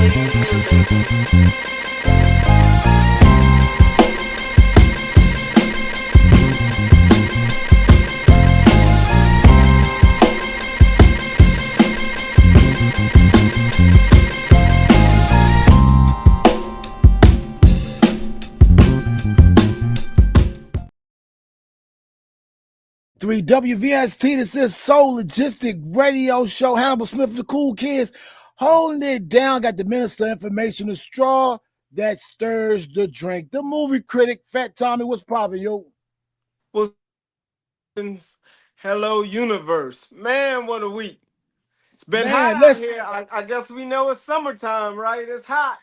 Three WVST. This is Soul Logistic Radio Show. Hannibal Smith, the cool kids, holding it down. Got the minister information, the straw that stirs the drink. The movie critic, Fat Tommy. What's poppin', yo? Was Hello Universe. Man, what a week. It's been Man, hot out listen, here. I guess we know it's summertime, right? It's hot.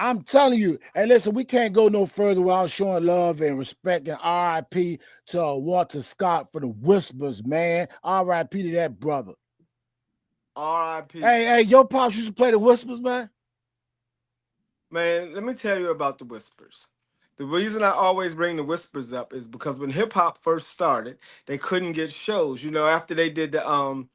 I'm telling you. And listen, we can't go no further without showing love and respect and RIP to Walter Scott for the whispers, man. RIP to that brother. R.I.P. Hey, your pops used to play the whispers, man. Man, let me tell you about the Whispers. The reason I always bring the Whispers up is because when hip hop first started, they couldn't get shows. You know, after they did the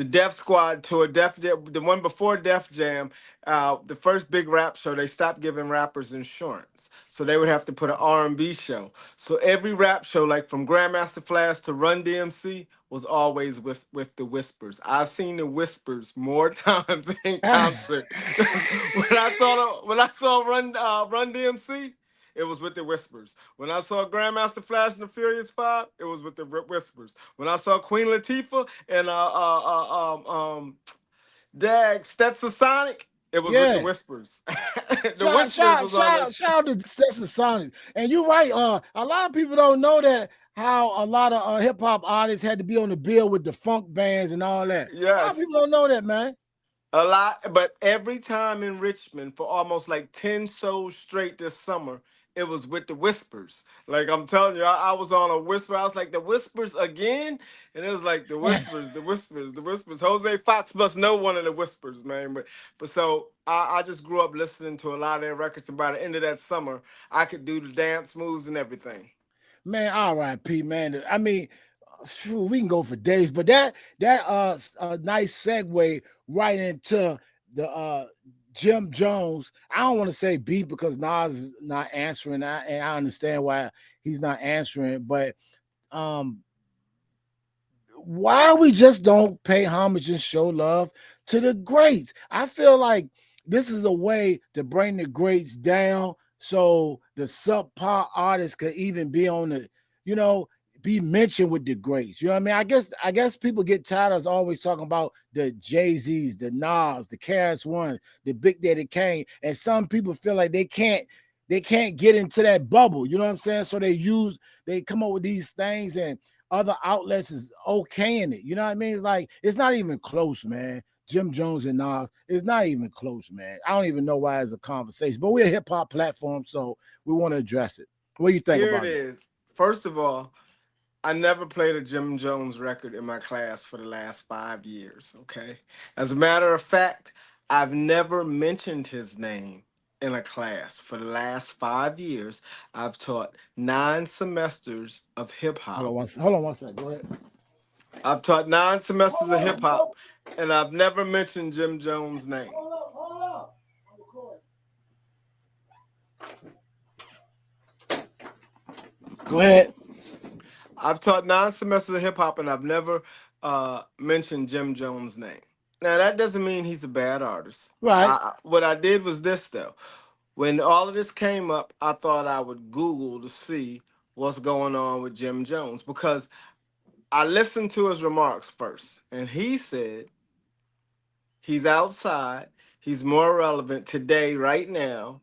Def Squad tour, the one before Def Jam, the first big rap show, they stopped giving rappers insurance, so they would have to put an R&B show. So every rap show, like from Grandmaster Flash to Run DMC, was always with the Whispers. I've seen the Whispers more times in concert. When I saw Run DMC. It was with the Whispers. When I saw Grandmaster Flash and the Furious Five, it was with the Whispers. When I saw Queen Latifah and Stetson Sonic, it was with the Yeah. Whispers. The Shout, Whispers shout, was on that shout, shit. shout to Stetson Sonic. And you're right. A lot of people don't know that how a lot of hip hop artists had to be on the bill with the funk bands and all that. A lot of Yes, people don't know that, man. a lot. But every time in Richmond for almost like 10 shows straight this summer, it was with the Whispers. Like I'm telling you, I was on a Whisper. I was like, the Whispers again? And it was like the Whispers, the Whispers, the Whispers. Jose Fox must know one of the Whispers, man. But so I just grew up listening to a lot of their records, and by the end of that summer, I could do the dance moves and everything. Man, R.I.P. Man. I mean, phew, we can go for days, but that a nice segue right into the Jim Jones. I don't want to say beat because Nas is not answering, and I understand why he's not answering, but um why we just don't pay homage and show love to the greats. I feel like this is a way to bring the greats down so the subpar artists could even be on the, you know, be mentioned with the greats. You know what I mean? I guess people get tired of us always talking about the Jay-Z's, the Nas, the Karis One, the Big Daddy Kane. And some people feel like they can't get into that bubble. You know what I'm saying? So they come up with these things and other outlets is okaying it. You know what I mean? It's like it's not even close, man. Jim Jones and Nas, it's not even close, man. I don't even know why it's a conversation, but we're a hip hop platform, so we want to address it. What do you think Here it about it? is. First of all, I never played a Jim Jones record in my class for the last 5 years, okay? As a matter of fact, I've never mentioned his name in a class. For the last 5 years, I've taught 9 semesters of hip hop. Hold on one second. Go ahead. I've taught 9 semesters of Hold hip up, bro. hop, and I've never mentioned Jim Jones' name. Hold up. I'm recording. Go ahead. I've taught 9 semesters of hip hop, and I've never mentioned Jim Jones' name. Now that doesn't mean he's a bad artist. Right. What I did was this though. When all of this came up, I thought I would Google to see what's going on with Jim Jones because I listened to his remarks first, and he said he's outside. He's more relevant today, right now,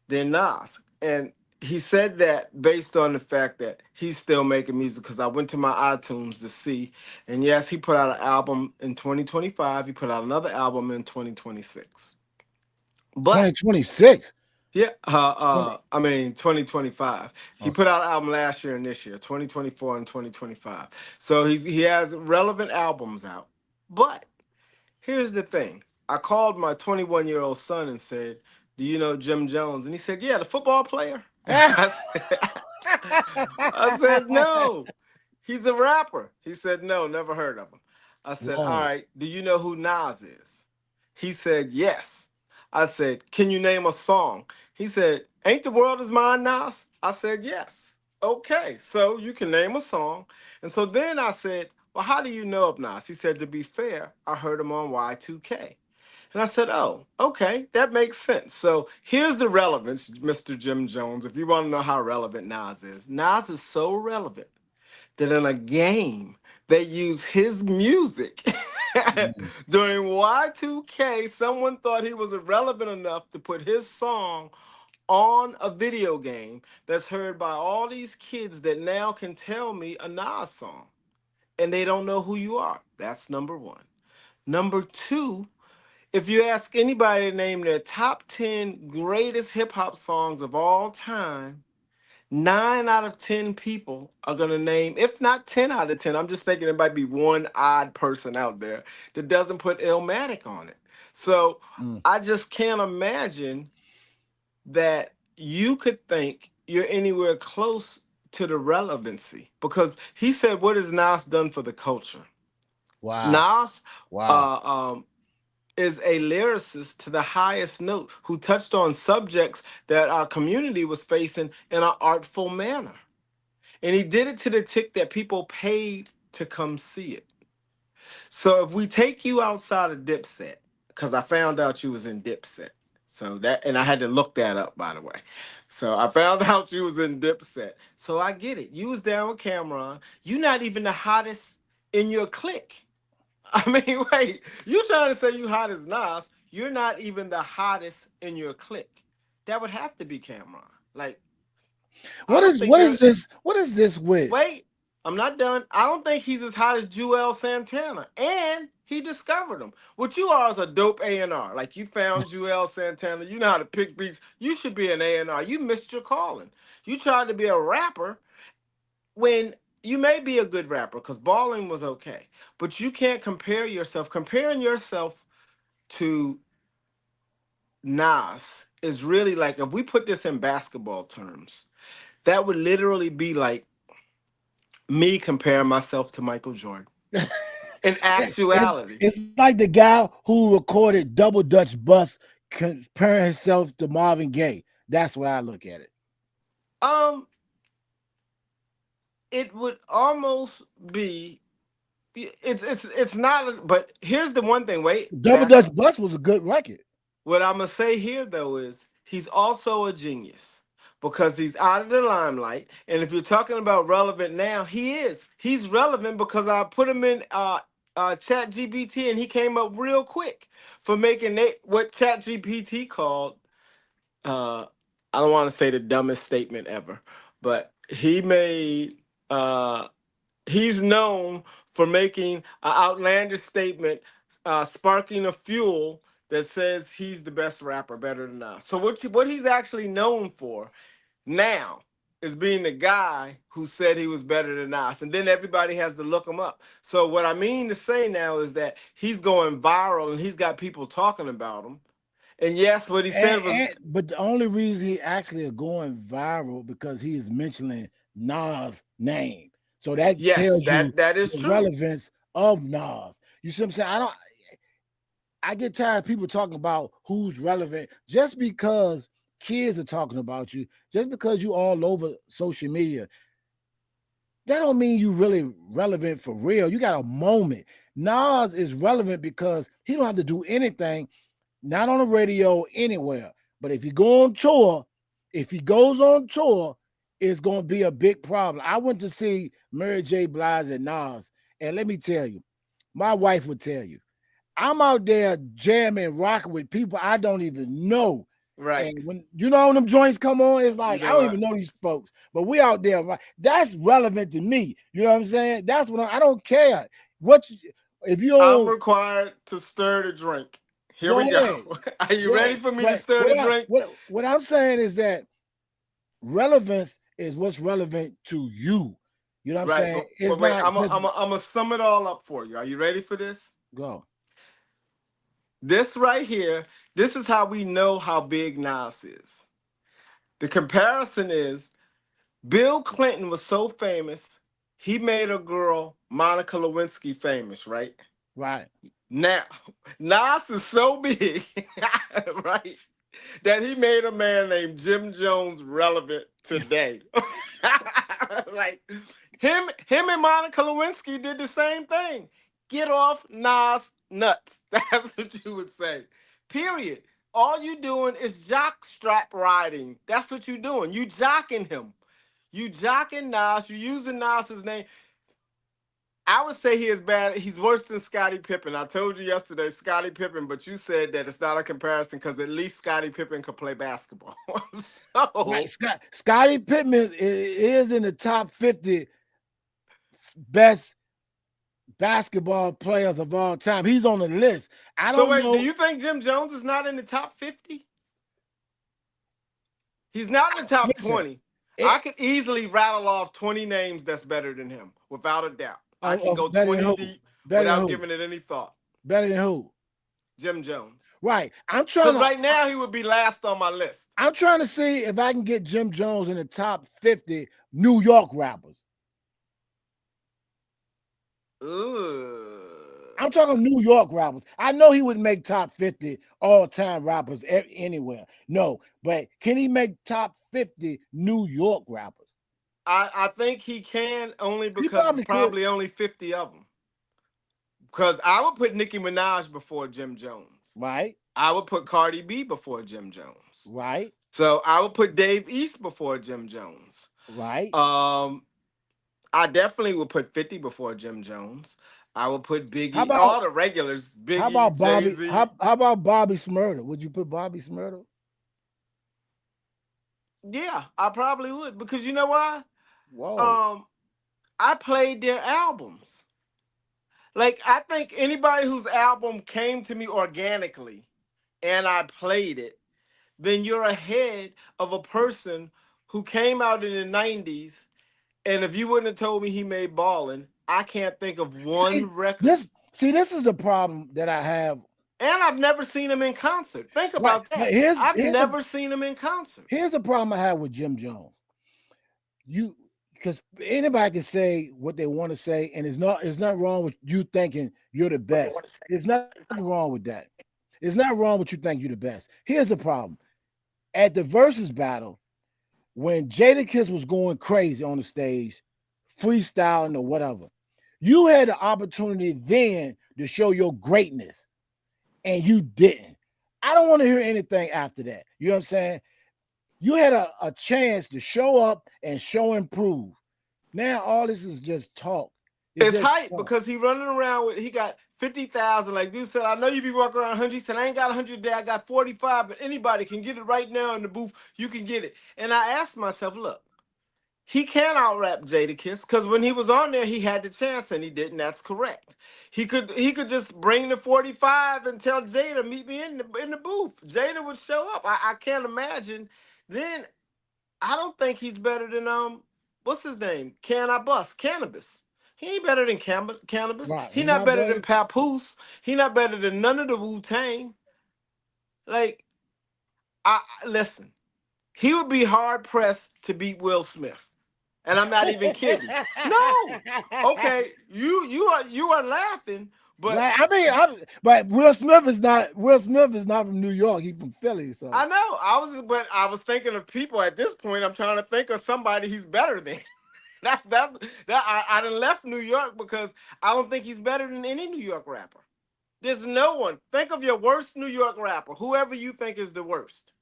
than Nas. And he said that based on the fact that he's still making music because I went to my iTunes to see. And yes, he put out an album in 2025. He put out another album in 2026. But 2026. yeah, I mean 2025. He Okay. put out an album last year and this year, 2024 and 2025. So he has relevant albums out. But here's the thing. I called my 21-year-old son and said, "Do you know Jim Jones?" And he said, "Yeah, the football player." I said, I said, "No, he's a rapper." He said, "No, never heard of him." I said, "All Whoa. right, do you know who Nas is?" He said, "Yes." I said, "Can you name a song?" He said, "Ain't the world is mine, Nas?" I said, "Yes." Okay, so you can name a song. And so then I said, "Well, how do you know of Nas?" He said, "To be fair, I heard him on Y2K." And I said, "Oh, okay, that makes sense." So here's the relevance, Mr. Jim Jones. If you want to know how relevant Nas is so relevant that in a game they use his music Mm, during Y2K. Someone thought he was irrelevant enough to put his song on a video game that's heard by all these kids that now can tell me a Nas song and they don't know who you are. That's number one. Number two, if you ask anybody to name their top 10 greatest hip hop songs of all time, 9 out of 10 people are gonna name, if not 10 out of 10. I'm just thinking there might be one odd person out there that doesn't put Illmatic on it. So mm. I just can't imagine that you could think you're anywhere close to the relevancy because he said, "What has Nas done for the culture?" Wow. Nas Wow. uh, um, is a lyricist to the highest note who touched on subjects that our community was facing in an artful manner. And he did it to the tick that people paid to come see it. So if we take you outside of Dipset, because I found out you was in Dipset. So that, and I had to look that up, by the way. So I found out you was in Dipset. So I get it. You was down with Cameron. You not even the hottest in your clique. I mean, wait, you trying to say you hot as Nas? You're not even the hottest in your clique. That would have to be Cameron. Like, I don't think What you're. is this? What is this with? Wait, I'm not done. I don't think he's as hot as Joel Santana, and he discovered him. What you are is a dope A&R. Like you found Joel Santana. You know how to pick beats. You should be an A&R. You missed your calling. You tried to be a rapper when you may be a good rapper because balling was okay, but you can't compare yourself. Comparing yourself to Nas is really like if we put this in basketball terms, that would literally be like me comparing myself to Michael Jordan. In actuality, It's like the guy who recorded Double Dutch Bus comparing himself to Marvin Gaye. That's where I look at it. um, it would almost be. It's not. But here's the one thing. Wait, Double back Dutch up. Bus was a good record. What I'm gonna say here though is he's also a genius because he's out of the limelight. And if you're talking about relevant now, he is. He's relevant because I put him in Chat GPT and he came up real quick for making what Chat GPT called uh I don't want to say the dumbest statement ever, but he made he's known for making an outlandish statement, sparking a fuel that says he's the best rapper, better than us. So what he's actually known for now is being the guy who said he was better than us, and then everybody has to look him up. So what I mean to say now is that he's going viral and he's got people talking about him. And yes, what he said was But the only reason he actually are going viral because he is mentioning Nas' name. So that yes, tells you that is the true. relevance of Nas. You see what I'm saying? I get tired of people talking about who's relevant just because kids are talking about you, just because you all over social media. That don't mean you really relevant for real. You got a moment. Nas is relevant because he don't have to do anything, not on the radio, anywhere. But if he go on tour, if he goes on tour, it's gonna be a big problem. I went to see Mary J. Blige and Nas, and let me tell you, my wife would tell you, I'm out there jamming, rocking with people I don't even know. Right. And when you know when them joints come on, it's You like I know don't what? even know these folks, but we out there. Right? That's relevant to me. You know what I'm saying? That's what I don't care. What if you I'm don't required to stir the drink. Here go we go. ahead? Are you Go ready ahead. for me to But stir the drink? what I'm saying is that relevance is what's relevant to you. You know what I'm Right, saying? but It's wait, not just I'm gonna sum it all up for you. Are you ready for this? go. This right here, this is how we know how big Nas is. The comparison is Bill Clinton was so famous, he made a girl, Monica Lewinsky, famous, right? Right. Now, Nas is so big, right, that he made a man named Jim Jones relevant today. Like him and Monica Lewinsky did the same thing. Get off Nas nuts. That's what you would say. Period. All you doing is jock strap riding. That's what you doing. You jocking him. You jocking Nas. You using Nas's name. I would say he is bad. He's worse than Scottie Pippen. I told you yesterday, Scottie Pippen, but you said that it's not a comparison because at least Scottie Pippen could play basketball. Right, So Scottie Pippen is in the top 50 best basketball players of all time. He's on the list. I So don't wait, do know. you think Jim Jones is not in the top 50? He's not in the top Listen, 20. I it, could easily rattle off 20 names that's better than him, without a doubt. I can go better than 20 who? deep Better than without who? giving it any thought. Better than who? Jim Jones. Right. Because right now he would be last on my list. I'm trying to see if I can get Jim Jones in the top 50 New York rappers. Ugh. I'm talking New York rappers. I know he would make top 50 all-time rappers anywhere. No, but can he make top 50 New York rappers? I think he can only He because it's probably could. probably only 50 of them. Because I would put Nicki Minaj before Jim Jones. Right, I would put Cardi B before Jim Jones. right, So I would put Dave East before Jim Jones. right. Um, I definitely would put 50 before Jim Jones. I would put How Biggie, about all the regulars, how Biggie, about Jay Bobby? Z. How about Bobby Smurda? Would you put Bobby Smurda? Yeah, I probably would because you know why? Whoa. Um, I played their albums. Like I think anybody whose album came to me organically and I played it, then you're ahead of a person who came out in the 90s. And if you wouldn't have told me he made Ballin', I can't think of See one record. this. See, this is the problem that I have. And I've never seen him in concert. Think Right, about but that. I've never seen him in concert. here's the problem I have with Jim Jones. You because anybody can say what they want to say, and it's not wrong with you thinking you're the best. There's nothing wrong with that. It's not wrong with you think you're the best. Here's the problem. At the versus battle, when Jadakiss was going crazy on the stage, freestyling or whatever, you had the opportunity then to show your greatness, and you didn't. I don't want to hear anything after that. You know what I'm saying? You had a chance to show up and show and prove. Now all this is just talk. It's It's just hype talk. because he running around with he got 50,000. Like dude said, I know you be walking around 100. He said, I ain't got 100 today. I got 45, but anybody can get it right now in the booth. You can get it. And I asked myself, look, he can out rap Jadakiss because when he was on there, he had the chance and he didn't. That's correct. He could just bring the 45 and tell Jada meet me in the booth. Jada would show up. I can't imagine. Then I don't think he's better than what's his name? Can I bust cannabis? He ain't better than cannabis. Right. He He not not better than better. Papoose. He not better than none of the Wu Tang. Like listen, he would be hard pressed to beat Will Smith. And I'm not even kidding. No. Okay, you are laughing, but Right. I mean, but Will Smith is not from New York. He's from Philly. I So know but I was thinking of people at this point. I'm trying to think of somebody he's better than. I done left New York because I don't think he's better than any New York rapper. There's no one. Think of your worst New York rapper, whoever you think is the worst,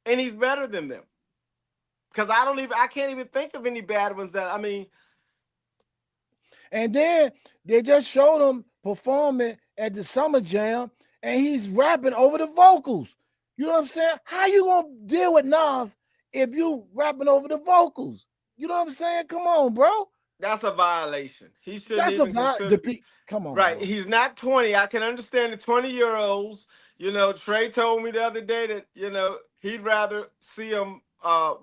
and he's better than them. Because I can't even think of any bad ones that I mean. and then they just showed him performing at the Summer Jam, and he's rapping over the vocals. You know what I'm saying? How you gonna deal with Nas if you rapping over the vocals? You know what I'm saying? Come on, bro. That's a violation. He shouldn't That's even about the consider. beat. Come on, Right. bro. He's not 20. I can understand the 20-year-olds. Trey told me the other day that, he'd rather see him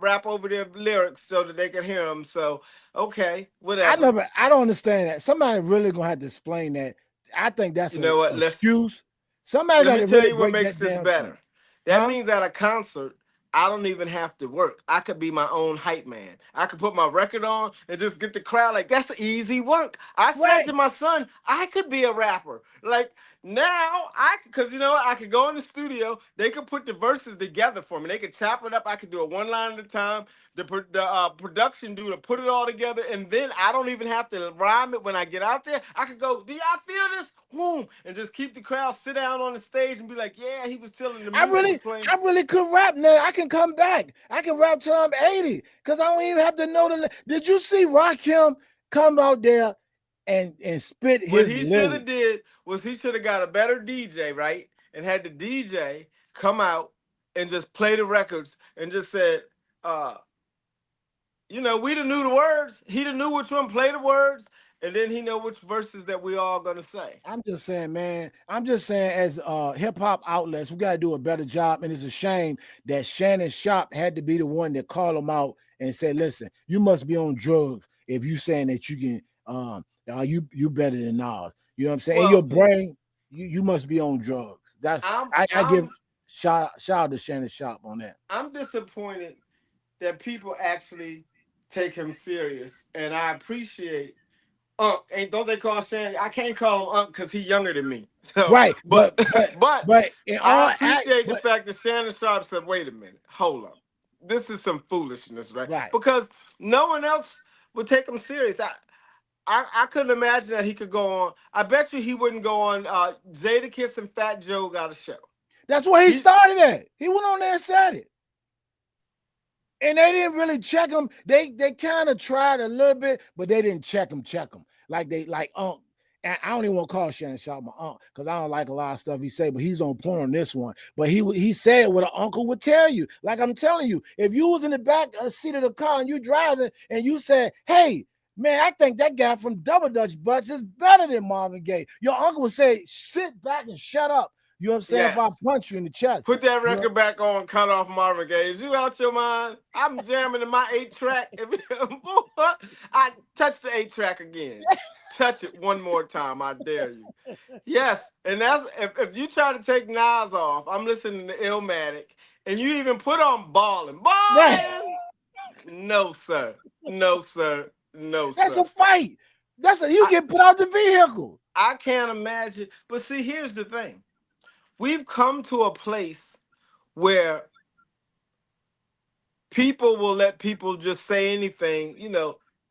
rap over their lyrics so that they can hear him. So, okay, whatever. I don't understand that. Somebody really gonna have to explain that. I think that's You a know what? excuse. Somebody Let got me to tell really you what break makes that this down to me. better. That Huh? means at a concert, I don't even have to work. I could be my own hype man. I could put my record on and just get the crowd. Like, that's easy work. I said to Right. my son, I could be a rapper. Like, now because you know what? I could go in the studio. They could put the verses together for me. They could chop it up. I could do it one line at a time. The production dude to put it all together, and then I don't even have to rhyme it when I get out there. I could go, do y'all feel this? Boom, and just keep the crowd sit down on the stage and be like, yeah, he was chilling. The I music was really, playing. I really could rap now. I can come back. I can rap till I'm 80 because I don't even have to know the. Did you see Rakim come out there and spit What his he should have lyrics? did was he should have got a better DJ, right? And had the DJ come out and just play the records and just said, uh, we done knew the words. He done knew which one play the words, and then he know which verses that we all gonna say. I'm just saying, man. I'm just saying, as hip hop outlets, we got to do a better job. And it's a shame that Shannon Sharp had to be the one that called him out and said, "Listen, you must be on drugs if you saying that you can, you better than Nas. You know what I'm saying? In your Well, brain, you must be on drugs. That's I'm I give I'm shout out to Shannon Sharp on that. I'm disappointed that people actually take him serious, and I appreciate Unc. And don't they call Shannon? I can't call him Unc because he's younger than me. So, Right, but but but in I all act, appreciate the but fact that Shannon Sharp said, "Wait a minute, hold up, this is some foolishness, right?" right. Because no one else would take him serious. I couldn't imagine that he could go on. I bet you he wouldn't go on. Jadakiss and Fat Joe got a show. That's where he He started at. He went on there and said it. And they didn't really check him. They kind of tried a little bit, but they didn't check him like they like And I don't even want to call Shannon Sharp my uncle because I don't like a lot of stuff he say, but he's on point on this one. But he said what an uncle would tell you. Like I'm telling you, if you was in the back seat of the car and you driving and you said, "Hey, man, I think that guy from Double Dutch Butts is better than Marvin Gaye," your uncle would say, "Sit back and shut up." You know what I'm saying? If I yes. punch you in the chest, Put that you know. record back on, cut off Marvin Gaye. Is you out your mind? I'm jamming in my 8 track. I touch the 8 track again. Touch it one more time. I dare you. Yes, and that's if you try to take Nas off, I'm listening to Illmatic, and you even put on Ballin'. Right. Ballin'! No, sir. No, sir. No, That's a sir. fight. You I, get put out the vehicle. I can't imagine. But see, here's the thing. We've come to a place where people will let people just say anything,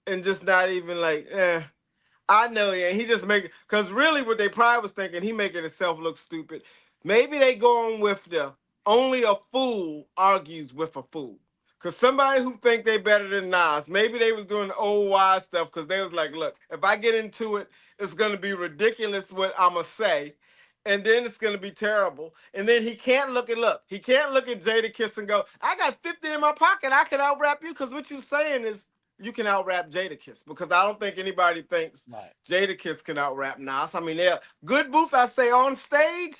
and just not even like, I know, yeah. He just make it because really what they probably was thinking, he making himself look stupid. Maybe they going with the only a fool argues with a fool. Cause somebody who think they better than Nas, maybe they was doing the old wise stuff because they was like, look, if I get into it, it's gonna be ridiculous what I'ma say, and then it's gonna be terrible. And then he can't look at Jada Kiss and go, I got 50 in my pocket, I can out rap you, because what you saying is you can out rap Jadakiss, because I don't think anybody thinks Right. Jadakiss can out rap Nas. I mean, they're good booth. I say on stage.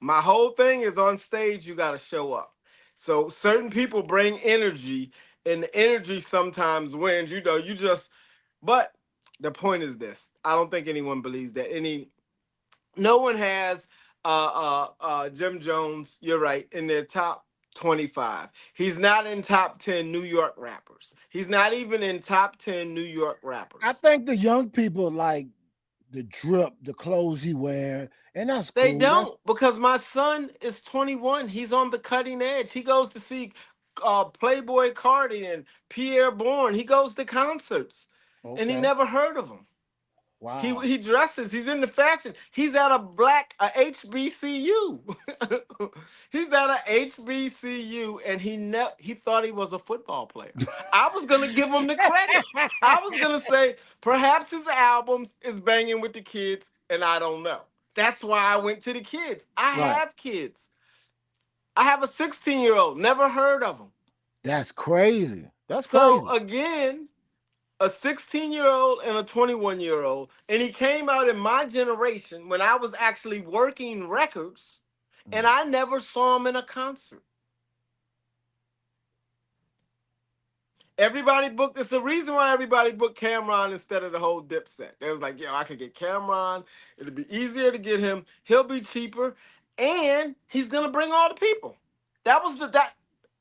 My whole thing is on stage. You got to show up. So certain people bring energy, and the energy sometimes wins. You just. But the point is this: I don't think anyone believes that no one has Jim Jones, you're right, in their top 25. He's not in top 10 New York rappers. He's not even in top 10 New York I rappers. think the young people like the drip, the clothes he wear, and that's They cool. That's don't, because my son is 21. He's on the cutting edge. He goes to see Playboy Cardi and Pierre Bourne. He goes to concerts, and he okay. never heard of them. He Wow. he dresses. He's in the fashion. He's at a HBCU. He's at a HBCU, and he thought he was a football player. I was gonna give him the credit. I was gonna say perhaps his albums is banging with the kids, and I don't know. That's why I went to the kids. I Right. have kids. I have a 16-year-old. Never heard of him. That's crazy. That's So crazy. again, a 16-year-old and a 21-year-old, and he came out in my generation when I was actually working records, and Mm. I never saw him in a concert. Everybody booked. It's the reason why everybody booked Cameron instead of the whole Dipset. They was like, yo, I could get Cameron. It'll be easier to get him. He'll be cheaper, and he's gonna bring all the people. That was the that.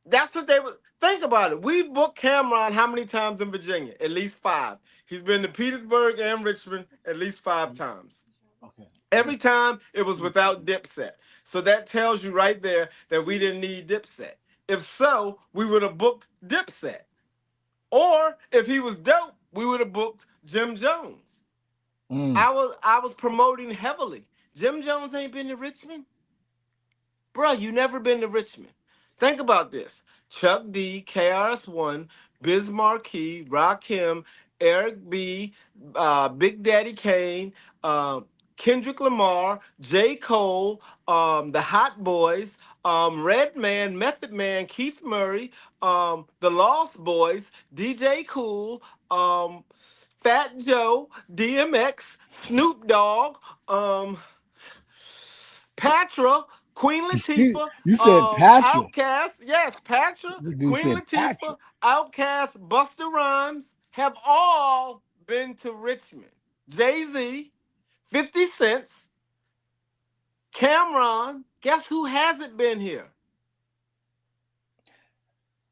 That's what they would think about it. We've booked Cameron how many times in Virginia? At least five. He's been to Petersburg and Richmond at least five times. Okay. Every time it was without Dipset. So that tells you right there that we didn't need Dipset. If so, we would have booked Dipset. Or if he was dope, we would have booked Jim Jones. Mm. I was promoting heavily. Jim Jones ain't been to Richmond. Bruh, you never been to Richmond. Think about this. Chuck D, KRS-One, Biz Markie, Rakim, Eric B, Big Daddy Kane, uh, Kendrick Lamar, J. Cole, the Hot Boys, Redman, Method Man, Keith Murray, the Lost Boys, DJ Cool, Fat Joe, DMX, Snoop Dogg, Patra, Queen Latifah, You said Patrick. Outkast, yes, Patra, This dude Queen said Latifah, Patrick. Outkast, Busta Rhymes have all been to Richmond. Jay-Z, 50 Cents, Cameron, guess who hasn't been here?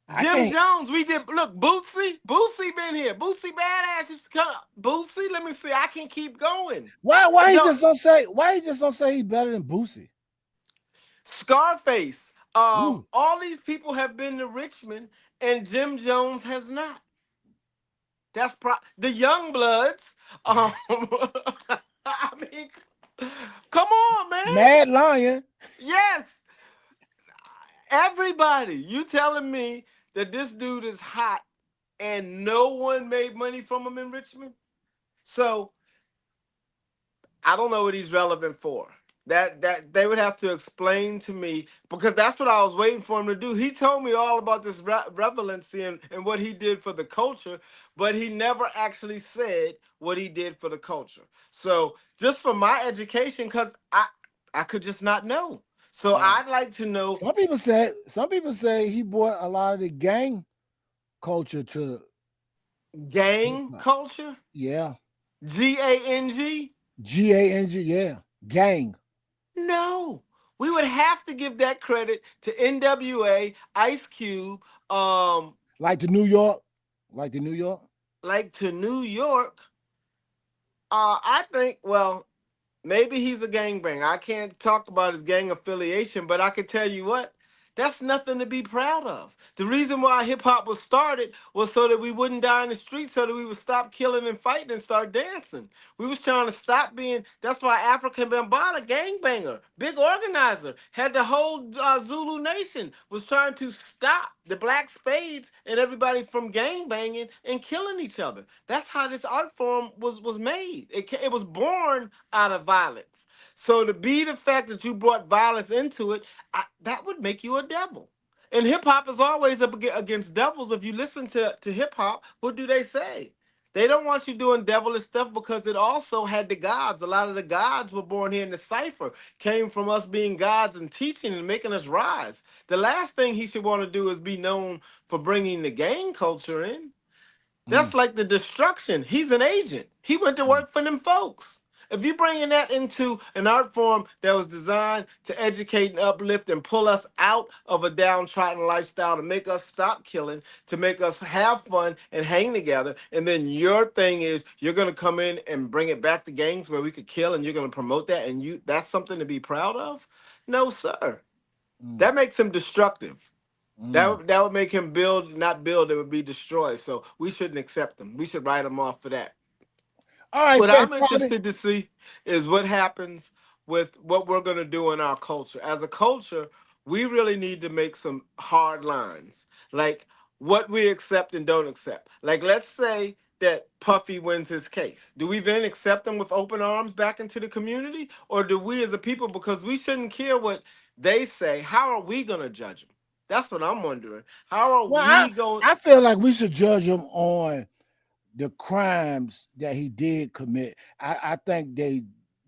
I Jim can't. Jones, we did, look, Boosie been here. Boosie Badass used to come, Boosie, let me see, I can keep going. Why he No, just don't say? Why he just don't say he better than Boosie? Scarface, Ooh, all these people have been to Richmond and Jim Jones has not. The young bloods. I mean, come on, man. Mad Lion. Yes, everybody. You telling me that this dude is hot and no one made money from him in Richmond? So I don't know what he's relevant for. That they would have to explain to me because that's what I was waiting for him to do. He told me all about this relevancy and what he did for the culture, but he never actually said what he did for the culture. So just for my education, because I could just not know. So Wow. I'd like to know Some people say he brought a lot of the gang culture to hip gang hop. culture, Yeah. GANG. GANG, yeah. Gang. No, we would have to give that credit to NWA, Ice Cube, Like the New York. Like the New York. like to New York. I think, well, maybe he's a gangbanger. I can't talk about his gang affiliation, but I can tell you what, that's nothing to be proud of. The reason why hip hop was started was so that we wouldn't die in the streets, so that we would stop killing and fighting and start dancing. We was trying to stop being. That's why African Bambaataa, gangbanger, big organizer, had the whole Zulu nation was trying to stop the Black Spades and everybody from gangbanging and killing each other. That's how this art form was made. It was born out of violence. So to be the fact that you brought violence into it, that would make you a devil. And hip hop is always up against devils. If you listen to hip hop, what do they say? They don't want you doing devilish stuff because it also had the gods. A lot of the gods were born here in the cipher, came from us being gods and teaching and making us rise. The last thing he should want to do is be known for bringing the gang culture in. Mm, That's like the destruction. He's an agent. He went to mm, work for them folks. If you bringing that into an art form that was designed to educate and uplift and pull us out of a downtrodden lifestyle, to make us stop killing, to make us have fun and hang together, and then your thing is you're gonna come in and bring it back to gangs where we could kill, and you're gonna promote that, and that's something to be proud of? No, sir. mm, That makes him destructive. mm. That would make him build, not build. It would be destroy. So we shouldn't accept him. We should write him off for that. All right, What Fat I'm Fatty. interested to see is what happens with what we're going to do in our culture. As a culture, we really need to make some hard lines, like what we accept and don't accept. Like, let's say that Puffy wins his case. Do we then accept him with open arms back into the community? Or do we as a people, because we shouldn't care what they say, how are we going to judge them? That's what I'm wondering. How are Well, we going? I feel like we should judge him on the crimes that he did commit. I think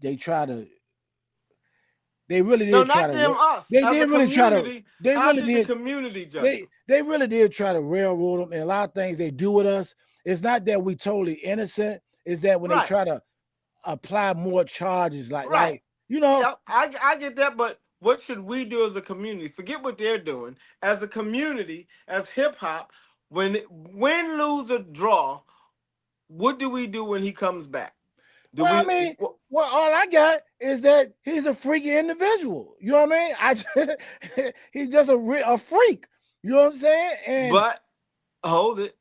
they try to they really No, did try not to them, us. they As a did really try to community, they how really should the did community judge them? they really did try to railroad him, and a lot of things they do with us. It's not that we totally innocent. It's that when they Right. try to apply more charges, Right. you know, Yeah, I get that, but What should we do as a community? Forget what they're doing. As a community, as hip hop, when win, lose, or draw, what do we do when he comes back? Do Well, I we? mean, well, all I got is that he's a freaky individual. You know what I mean? He's just a freak. You know what I'm saying? And But hold it.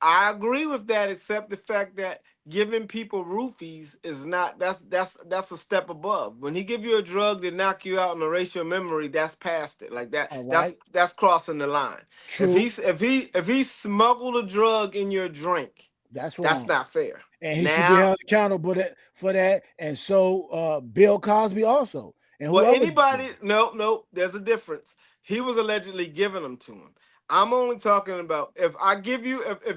I agree with that, except the fact that giving people roofies is not that's a step above. When he give you a drug to knock you out and erase your memory, that's past it. Like that, all that's right, that's crossing the line. If true, he smuggled a drug in your drink, that's that's wrong. not fair. And he should be Now, held accountable for that. And so Bill Cosby also, and well, whoever. anybody, no, there's a difference. He was allegedly giving them to him. I'm only talking about if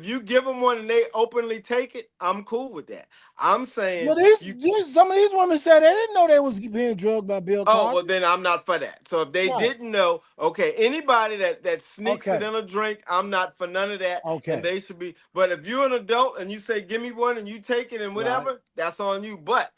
you give them one and they openly take it, I'm cool with that. I'm saying Well, these, you. some of these women said they didn't know they was being drugged by Bill Oh, well, Cosby. then I'm not for that. So if they Right. didn't know, okay, anybody that sneaks it Okay. in a drink, I'm not for none of that, and Okay. they should be. But if you're an adult and you say, "Give me one," and you take it and Right. whatever, that's on you. But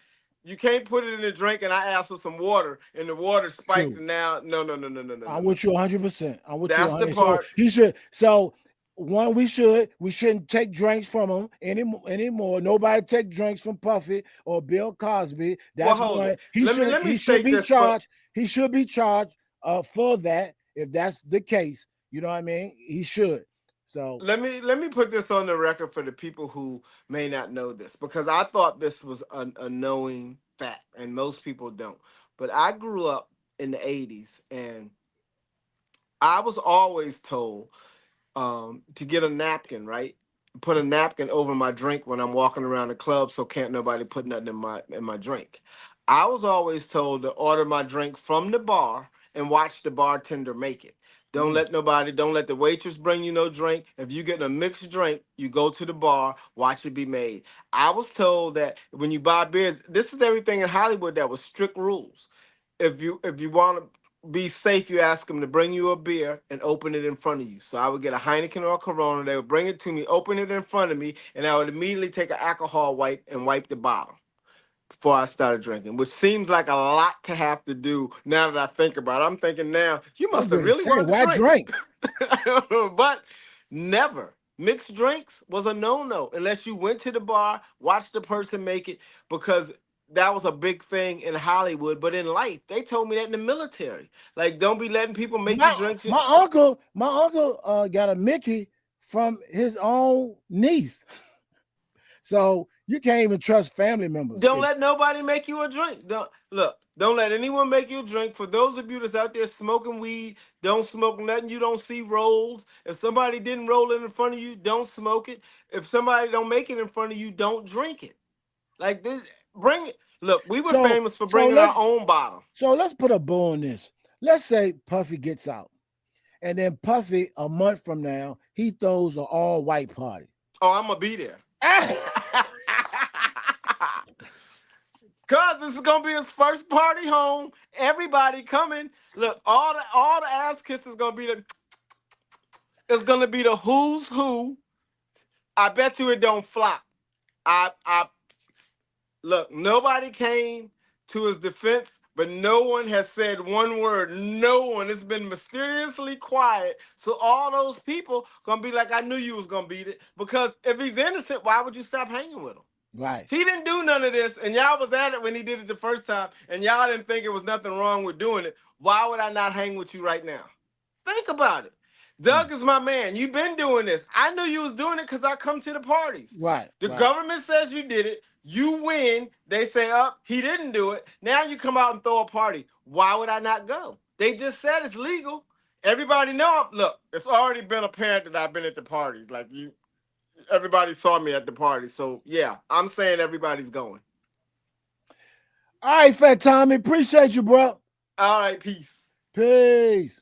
you can't put it in a drink and I ask for some water and the water spiked True. and now no no no no no no no I'm no. with you 100%. I'm with you That's the 100. So part. he should. So one, we shouldn't take drinks from him anymore. Nobody take drinks from Puffy or Bill Cosby. Well, That's hold one. it. Let me He should state be this for. charged. He should be charged for that if that's the case. You know what I mean? He should. So Let me put this on the record for the people who may not know this because I thought this was a knowing fact and most people don't. But I grew up in the 80s and I was always told to get a napkin, right? Put a napkin over my drink when I'm walking around the club, so can't nobody put nothing in my drink. I was always told to order my drink from the bar and watch the bartender make it. mm, Don't let the waitress bring you no drink. If you get a mixed drink, you go to the bar, watch it be made. I was told that when you buy beers, this is everything in Hollywood that was strict rules. If you want to be safe, you ask them to bring you a beer and open it in front of you. So I would get a Heineken or a Corona. They would bring it to me, open it in front of me, and I would immediately take an alcohol wipe and wipe the bottle before I started drinking, which seems like a lot to have to do now that I think about it. I'm thinking now, you I was must have going to really say, wanted to why drink. drink? But never. Mixed drinks was a no-no unless you went to the bar, watched the person make it, because that was a big thing in Hollywood. But in life, they told me that in the military. Like, don't be letting people make you My drink. my uncle got a Mickey from his own niece. So you can't even trust family members. Don't let nobody make you a drink. Don't look. Don't let anyone make you a drink. For those of you that's out there smoking weed, don't smoke nothing. You don't see rolls. If somebody didn't roll it in front of you, don't smoke it. If somebody don't make it in front of you, don't drink it. Like this, bring it. Look, we were So famous for so bringing our let's own bottle. so let's put a bow on this. Let's say Puffy gets out, and then Puffy a month from now he throws an all white party. Oh, I'm gonna be there. Cause this is gonna be his first party home. Everybody coming. Look, all the ass kisses gonna be the. It's gonna be the who's who. I bet you it don't flop. I look. Nobody came to his defense, but no one has said one word. No one. It's been mysteriously quiet. So all those people gonna be like, I knew you was gonna beat it. Because if he's innocent, why would you stop hanging with him? Right. He didn't do none of this, and y'all was at it when he did it the first time, and y'all didn't think it was nothing wrong with doing it. Why would I not hang with you right now? Think about it. Mm. Doug is my man. You've been doing this. I knew you was doing it because I come to the parties. Right. The Right. government says you did it. You win. They say, up, he didn't do it. Now you come out and throw a party. Why would I not go? They just said it's legal. Everybody know. Look, it's already been apparent that I've been at the parties. Like everybody saw me at the party. So yeah, I'm saying everybody's going. All right, Fat Tommy. Appreciate you, bro. All right, peace. Peace.